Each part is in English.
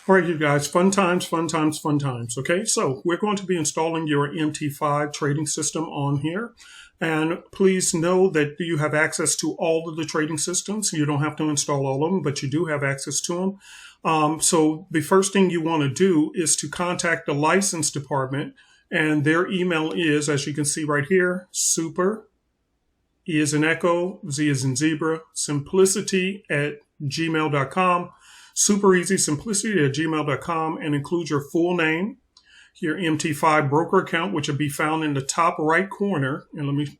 All right, you guys, fun times, fun times, fun times. Okay, so we're going to be installing your MT5 trading system on here. And please know that you have access to all of the trading systems. You don't have to install all of them, but you do have access to them. So the first thing you want to do is to contact the license department. And their email is, as you can see right here, super, E as in echo, Z as in zebra, simplicity@gmail.com. Super easy, simplicity@gmail.com, and include your full name, your MT5 broker account, which will be found in the top right corner. And let me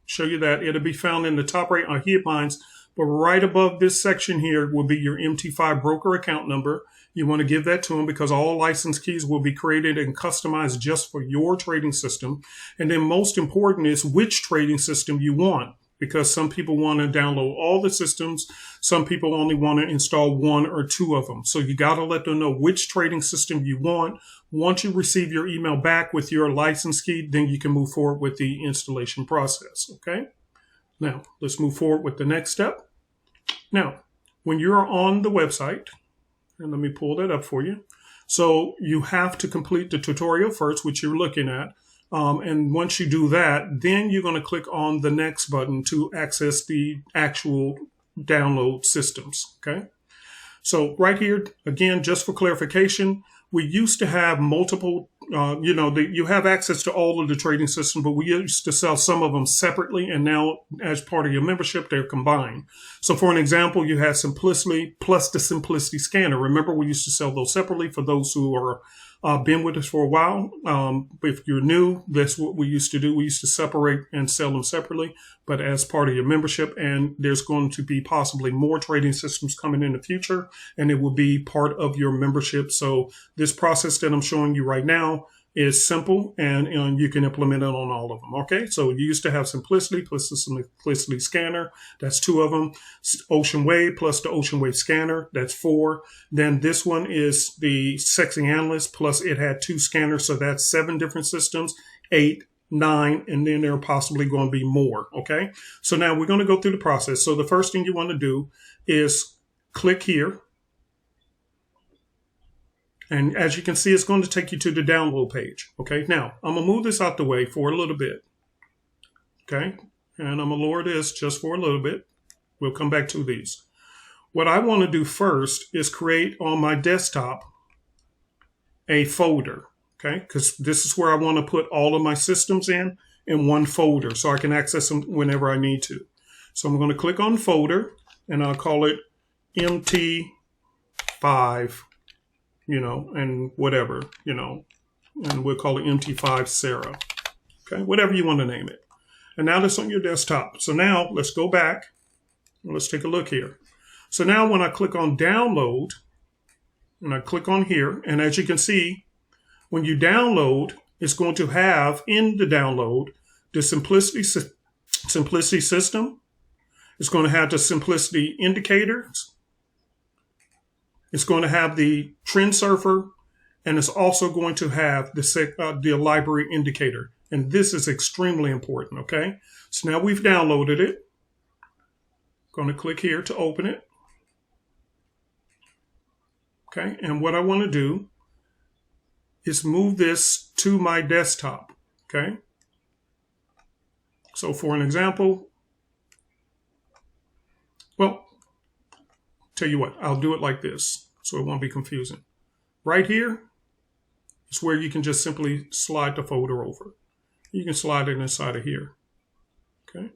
show you that. It'll be found in the top right on here, mine's, but right above this section here will be your MT5 broker account number. You want to give that to them because all license keys will be created and customized just for your trading system. And then most important is which trading system you want, because some people want to download all the systems. Some people only want to install one or two of them. So you got to let them know which trading system you want. Once you receive your email back with your license key, then you can move forward with the installation process. Okay. Now let's move forward with the next step. Now, when you're on the website, and let me pull that up for you. So you have to complete the tutorial first, which you're looking at. And once you do that, then you're going to click on the next button to access the actual download systems. Okay. So right here, again, just for clarification, we used to have multiple, you have access to all of the trading systems, but we used to sell some of them separately. And now as part of your membership, they're combined. So for an example, you had Simplicity plus the Simplicity Scanner. Remember, we used to sell those separately for those who are been with us for a while. If you're new, that's what we used to do. We used to separate and sell them separately, but as part of your membership, and there's going to be possibly more trading systems coming in the future, and it will be part of your membership. So this process that I'm showing you right now is simple, and you can implement it on all of them. Okay, so you used to have Simplicity plus the Simplicity Scanner. That's 2 of them. Ocean Wave plus the Ocean Wave Scanner. That's 4. Then this one is the Sexy Analyst plus it had 2 scanners. So that's 7 different systems, 8, 9, and then there are possibly going to be more. Okay, so now we're going to go through the process. So the first thing you want to do is click here. And as you can see, it's going to take you to the download page. Okay, now I'm going to move this out the way for a little bit. Okay, and I'm going to lower this just for a little bit. We'll come back to these. What I want to do first is create on my desktop a folder. Okay, because this is where I want to put all of my systems in one folder so I can access them whenever I need to. So I'm going to click on folder and I'll call it MT5. And whatever, and we'll call it MT5 Sarah. Okay, whatever you want to name it. And now that's on your desktop. So now let's go back and let's take a look here. So now when I click on download and I click on here, and as you can see, when you download, it's going to have in the download the Simplicity system. It's going to have the Simplicity indicators. It's going to have the trend surfer, and it's also going to have the library indicator. And this is extremely important, okay? So now we've downloaded it. Going to click here to open it. Okay, and what I want to do is move this to my desktop, okay? So for an example, well, tell you what, I'll do it like this so it won't be confusing. Right here is where you can just simply slide the folder over. You can slide it inside of here. Okay.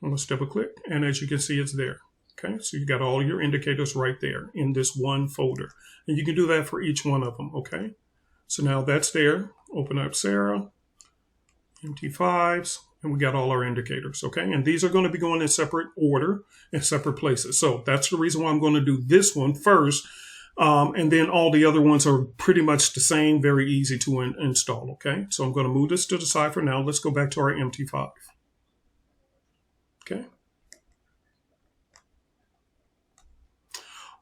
And let's double click, and as you can see, it's there. Okay, so you got all your indicators right there in this one folder. And you can do that for each one of them, okay? So now that's there. Open up Sarah, MT5s, and we got all our indicators, okay? And these are going to be going in separate order in separate places. So that's the reason why I'm going to do this one first. And then all the other ones are pretty much the same, very easy to install, okay? So I'm going to move this to the side for now. Let's go back to our MT5. Okay.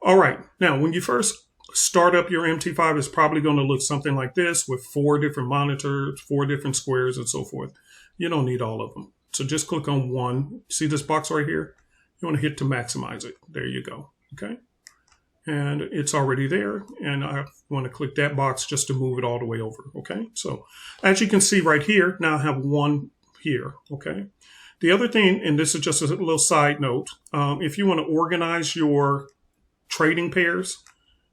All right. Now, when you first start up your MT5, it's probably going to look something like this with 4 different monitors, 4 different squares, and so forth. You don't need all of them. So just click on one. See this box right here? You want to hit to maximize it. There you go. Okay. and it's already there. And I want to click that box just to move it all the way over. Okay, so as you can see right here, now I have one here. Okay, the other thing, and this is just a little side note, if you want to organize your trading pairs,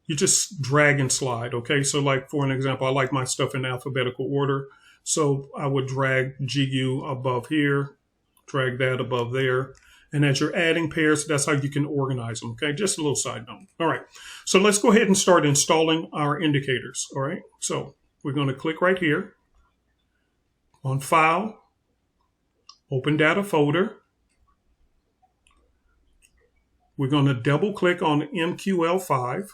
you just drag and slide. Okay, so like for an example, I like my stuff in alphabetical order, so I would drag GU above here, drag that above there. And as you're adding pairs, that's how you can organize them. Okay, just a little side note. All right, so let's go ahead and start installing our indicators. All right, so we're going to click right here on File, Open Data Folder. We're going to double click on MQL5.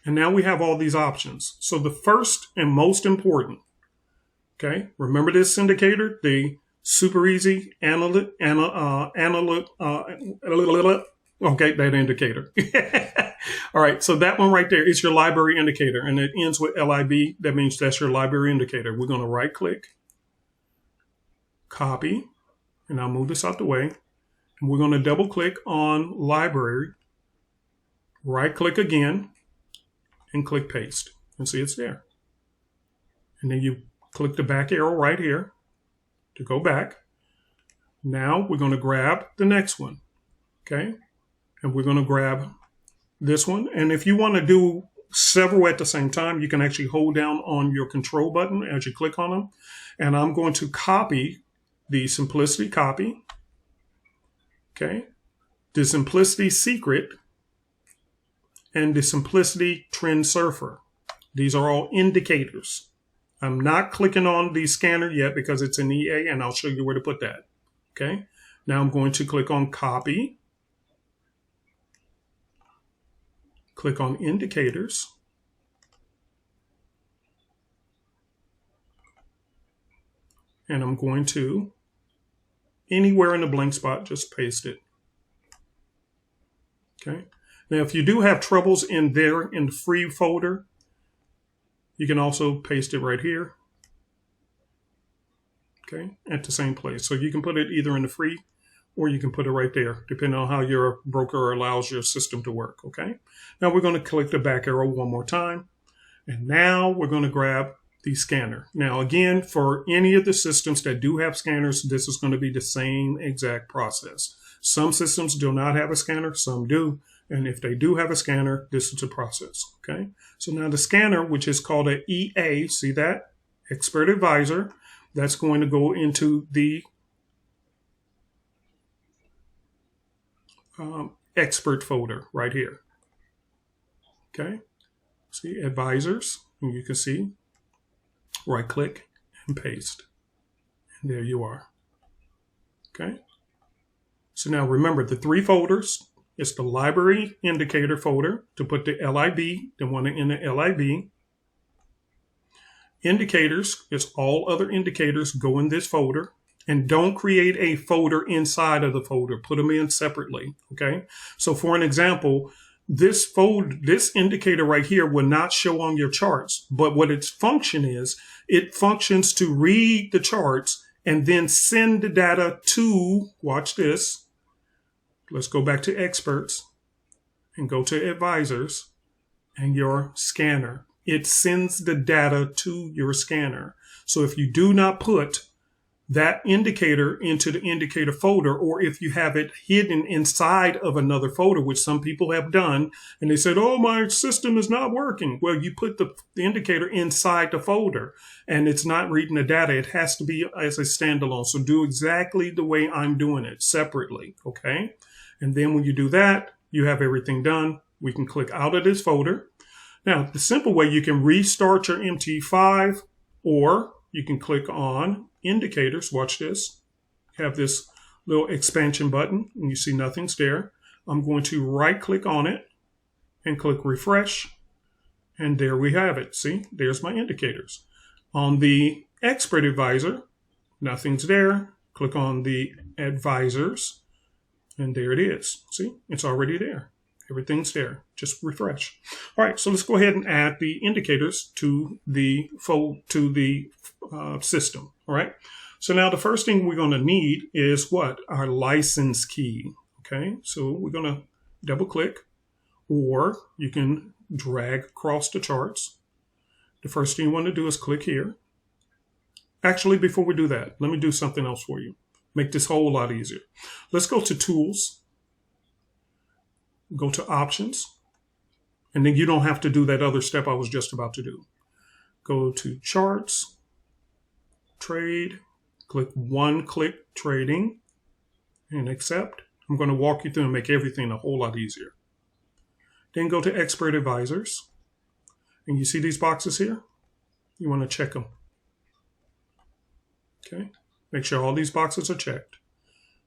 And now we have all these options. So the first and most important, okay, remember this indicator, the super easy that indicator. All right, so that one right there is your library indicator, and it ends with LIB. That means that's your library indicator. We're going to right click, copy, and I'll move this out the way. And we're going to double click on library, right click again, and click paste. And see it's there. And then you click the back arrow right here to go back. Now we're going to grab the next one. Okay. And we're going to grab this one. And if you want to do several at the same time, you can actually hold down on your control button as you click on them. And I'm going to copy the simplicity copy. Okay. The simplicity secret and the simplicity trend surfer. These are all indicators. I'm not clicking on the scanner yet because it's an EA, and I'll show you where to put that. Okay. Now I'm going to click on copy. Click on indicators. And I'm going to, anywhere in the blank spot, just paste it. Okay. Now, if you do have troubles in there in the free folder, you can also paste it right here. Okay, at the same place. So you can put it either in the free or you can put it right there, depending on how your broker allows your system to work. Okay. Now we're going to click the back arrow one more time. And now we're going to grab the scanner. Now, again, for any of the systems that do have scanners, this is going to be the same exact process. Some systems do not have a scanner, some do. And if they do have a scanner, this is the process. Okay. So now the scanner, which is called an EA, see that? Expert Advisor, that's going to go into the expert folder right here. Okay. See, advisors, and you can see, right click and paste. And there you are. Okay. So now remember the three folders. It's the library indicator folder to put the LIB, the one in the LIB. Indicators is all other indicators go in this folder. And don't create a folder inside of the folder. Put them in separately, okay? So for an example, this indicator right here will not show on your charts. But what its function is, it functions to read the charts and then send the data to, watch this, let's go back to experts and go to advisors and your scanner. It sends the data to your scanner. So if you do not put that indicator into the indicator folder, or if you have it hidden inside of another folder, which some people have done, and they said, oh, my system is not working. Well, you put the indicator inside the folder and it's not reading the data. It has to be as a standalone. So do exactly the way I'm doing it separately. Okay. And then when you do that, you have everything done. We can click out of this folder. Now, the simple way, you can restart your MT5, or you can click on indicators. Watch this. Have this little expansion button, and you see nothing's there. I'm going to right click on it and click refresh. And there we have it. See, there's my indicators. On the expert advisor, nothing's there. Click on the advisors. And there it is. See, it's already there. Everything's there. Just refresh. All right, so let's go ahead and add the indicators to the system. All right. So now the first thing we're going to need is what? Our license key. Okay. So we're going to double click. or you can drag across the charts. The first thing you want to do is click here. Actually, before we do that, let me do something else for you. Make this whole lot easier. Let's go to Tools, go to Options, and then you don't have to do that other step I was just about to do. Go to Charts, Trade, click one-click trading, and accept. I'm going to walk you through and make everything a whole lot easier. Then go to Expert Advisors, and you see these boxes here? You want to check them. Okay, make sure all these boxes are checked.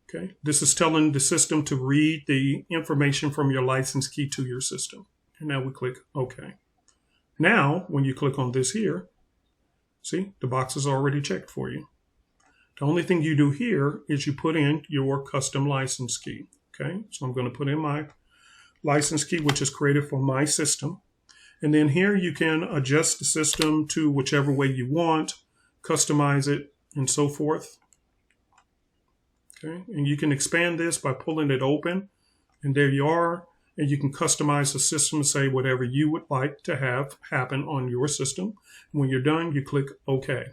Okay, this is telling the system to read the information from your license key to your system. And now we click OK. Now, when you click on this here, see, the box is already checked for you. The only thing you do here is you put in your custom license key. Okay, so I'm going to put in my license key, which is created for my system. And then here you can adjust the system to whichever way you want, customize it, and so forth. Okay, and you can expand this by pulling it open, and there you are. And you can customize the system and say whatever you would like to have happen on your system. When you're done, you click OK.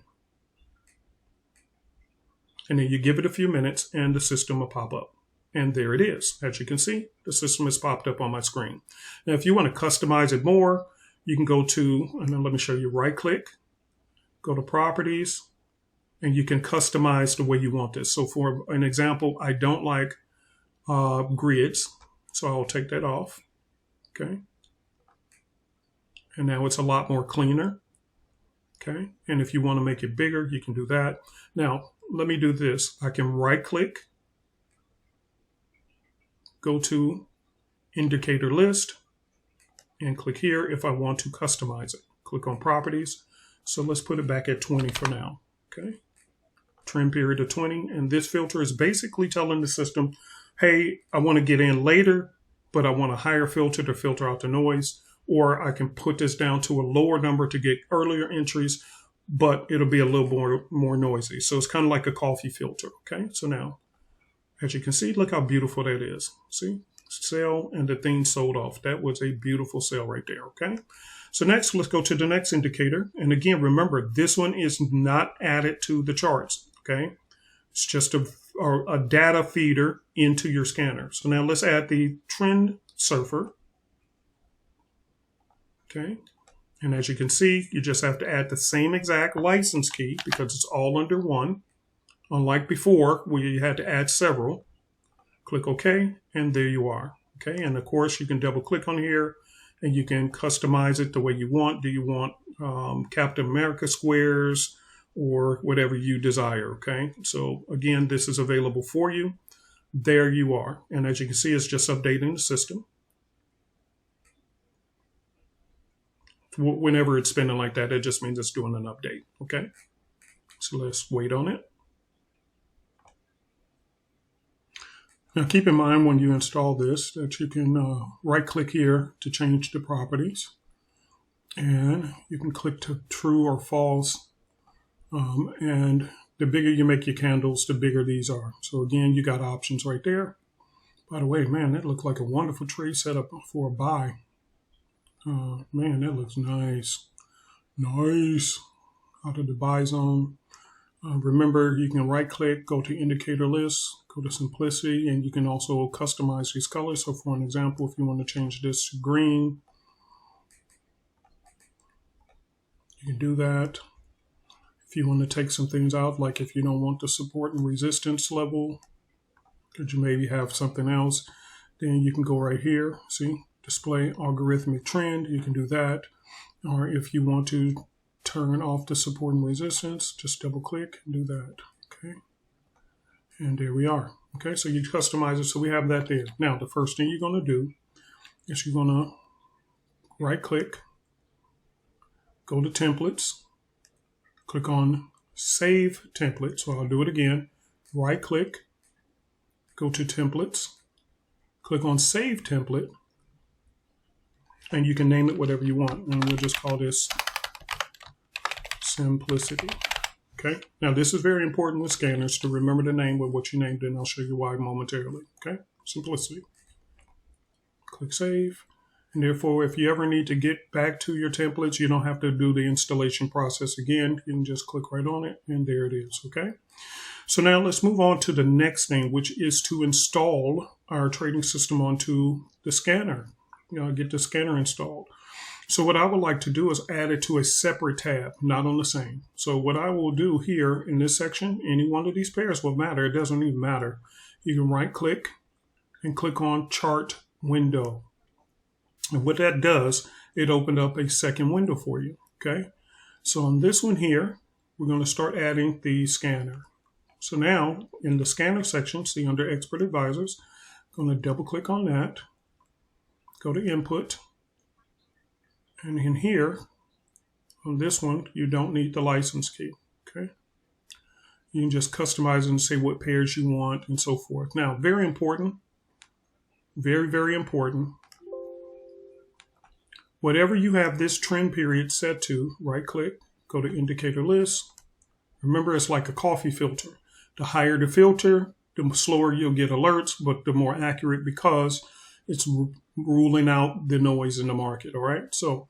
And then you give it a few minutes and the system will pop up. And there it is. As you can see, the system has popped up on my screen. Now, if you want to customize it more, you can go to, and then let me show you, right click, go to Properties, and you can customize the way you want this. So for an example, I don't like grids. So I'll take that off, okay? And now it's a lot more cleaner, okay? And if you want to make it bigger, you can do that. Now, let me do this. I can right-click, go to Indicator List, and click here if I want to customize it. Click on Properties. So let's put it back at 20 for now, okay? Trim period of 20, and this filter is basically telling the system, hey, I want to get in later, but I want a higher filter to filter out the noise, or I can put this down to a lower number to get earlier entries, but it'll be a little more noisy. So it's kind of like a coffee filter, okay? So now, as you can see, look how beautiful that is. See? Sale, and the thing sold off. That was a beautiful sale right there, okay? So next, let's go to the next indicator. And again, remember, this one is not added to the charts, okay? It's just a data feeder into your scanner. So now let's add the trend surfer. Okay. And as you can see, you just have to add the same exact license key because it's all under one. Unlike before, where you had to add several. Click OK, and there you are. Okay. And of course, you can double click on here and you can customize it the way you want. Do you want Captain America squares, or whatever you desire, okay? So again, this is available for you. There you are. And as you can see, it's just updating the system. Whenever it's spinning like that, it just means it's doing an update, okay? So let's wait on it. Now keep in mind when you install this that you can right-click here to change the properties. And you can click to true or false. And the bigger you make your candles, the bigger these are. So again, you got options right there. By the way, man, that looked like a wonderful trade setup for a buy. Man, that looks nice. Nice. Out of the buy zone. Remember, you can right-click, go to Indicator List, go to Simplicity, and you can also customize these colors. So for an example, if you want to change this to green, you can do that. If you want to take some things out, like if you don't want the support and resistance level, because you maybe have something else, then you can go right here. See, display algorithmic trend. You can do that. Or if you want to turn off the support and resistance, just double click and do that. Okay. And there we are. Okay, so you customize it. So we have that there. Now, the first thing you're going to do is you're going to right click, go to templates. Click on Save Template. So I'll do it again. Right click, go to Templates, click on Save Template, and you can name it whatever you want. And we'll just call this Simplicity. Okay. Now this is very important with scanners to remember the name with what you named it, and I'll show you why momentarily. Okay. Simplicity. Click Save. And therefore, if you ever need to get back to your templates, you don't have to do the installation process again. You can just click right on it, and there it is, okay? So now let's move on to the next thing, which is to install our trading system onto the scanner. Get the scanner installed. So what I would like to do is add it to a separate tab, not on the same. So what I will do here in this section, any one of these pairs will matter. It doesn't even matter. You can right click and click on Chart Window. And what that does, it opened up a second window for you, okay? So on this one here, we're going to start adding the scanner. So now in the scanner section, see under Expert Advisors, I'm going to double click on that, go to Input, and in here, on this one, you don't need the license key, okay? You can just customize it and say what pairs you want and so forth. Now, very important, very, very important. Whatever you have this trend period set to, right click, go to Indicator List. Remember, it's like a coffee filter. The higher the filter, the slower you'll get alerts, but the more accurate because it's ruling out the noise in the market, all right? So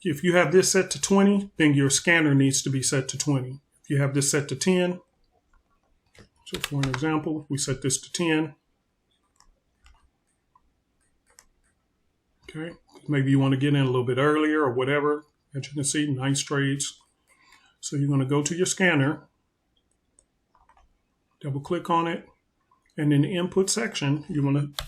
if you have this set to 20, then your scanner needs to be set to 20. If you have this set to 10, so for an example, we set this to 10. Okay, maybe you want to get in a little bit earlier or whatever. As you can see, nice trades. So you're going to go to your scanner, double click on it, and in the input section, you want to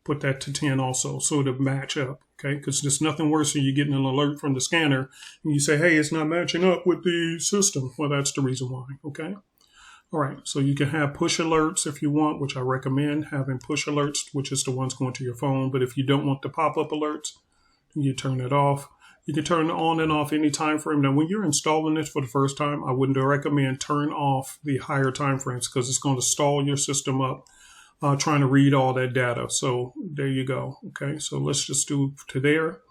put that to 10 also, so it'll match up, okay? Because there's nothing worse than you getting an alert from the scanner, and you say, hey, it's not matching up with the system. Well, that's the reason why, okay? All right, so you can have push alerts if you want, which I recommend having push alerts, which is the ones going to your phone. But if you don't want the pop-up alerts, you turn it off. You can turn it on and off any time frame. Now, when you're installing this for the first time, I wouldn't recommend turn off the higher time frames because it's going to stall your system up trying to read all that data. So there you go. Okay, so let's just do to there.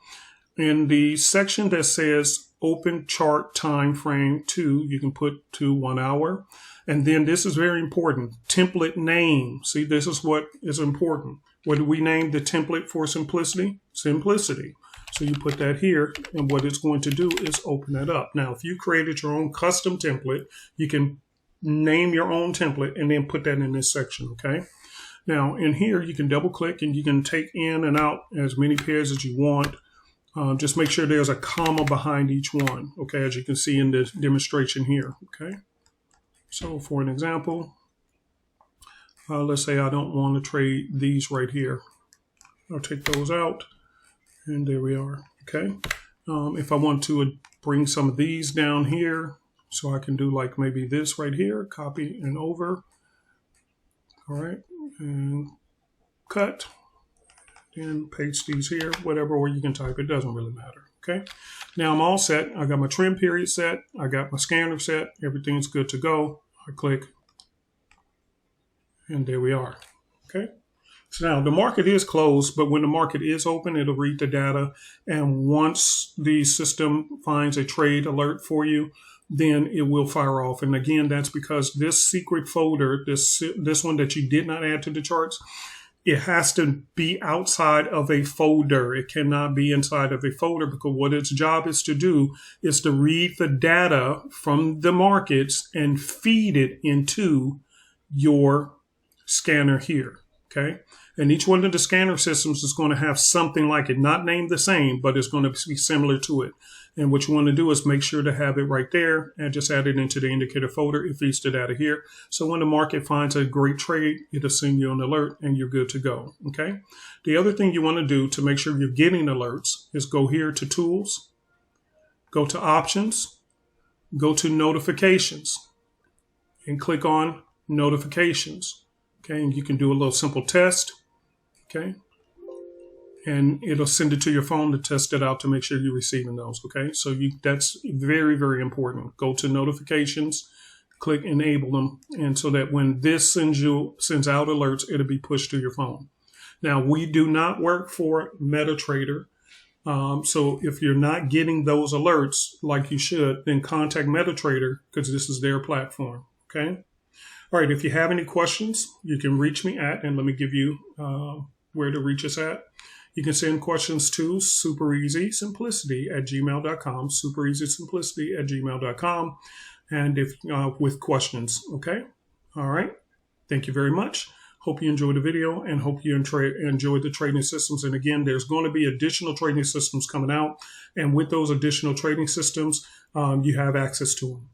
In the section that says open chart time frame 2, you can put to 1 hour. And then this is very important. Template name. See, this is what is important. What do we name the template for simplicity? Simplicity. So you put that here, and what it's going to do is open it up. Now, if you created your own custom template, you can name your own template and then put that in this section, okay? Now, in here, you can double click and you can take in and out as many pairs as you want. Just make sure there's a comma behind each one, okay, as you can see in the demonstration here, okay? So for an example, let's say I don't want to trade these right here. I'll take those out. And there we are, okay? If I want to bring some of these down here, so I can do like maybe this right here, copy and over. All right, and cut, then paste these here, whatever, or you can type, it doesn't really matter, okay? Now I'm all set. I got my trend period set. I got my scanner set. Everything's good to go. I click, and there we are, okay? So now the market is closed, but when the market is open, it'll read the data. And once the system finds a trade alert for you, then it will fire off. And again, that's because this secret folder, this one that you did not add to the charts, it has to be outside of a folder. It cannot be inside of a folder because what its job is to do is to read the data from the markets and feed it into your scanner here, okay? And each one of the scanner systems is going to have something like it, not named the same, but it's going to be similar to it. And what you want to do is make sure to have it right there and just add it into the indicator folder. It feeds the data here. So when the market finds a great trade, it'll send you an alert and you're good to go, okay? The other thing you want to do to make sure you're getting alerts is go here to Tools, go to Options, go to Notifications, and click on Notifications, okay? And you can do a little simple test. Okay, and it'll send it to your phone to test it out to make sure you're receiving those, okay? So that's very, very important. Go to Notifications, click Enable them, and so that when this sends out alerts, it'll be pushed to your phone. Now, we do not work for MetaTrader, so if you're not getting those alerts like you should, then contact MetaTrader because this is their platform, okay? All right, if you have any questions, you can reach me at, and let me give you where to reach us at. You can send questions to supereasysimplicity@gmail.com, supereasysimplicity@gmail.com, and if with questions, okay? All right. Thank you very much. Hope you enjoyed the video and hope you enjoyed the trading systems. And again, there's going to be additional trading systems coming out. And with those additional trading systems, you have access to them.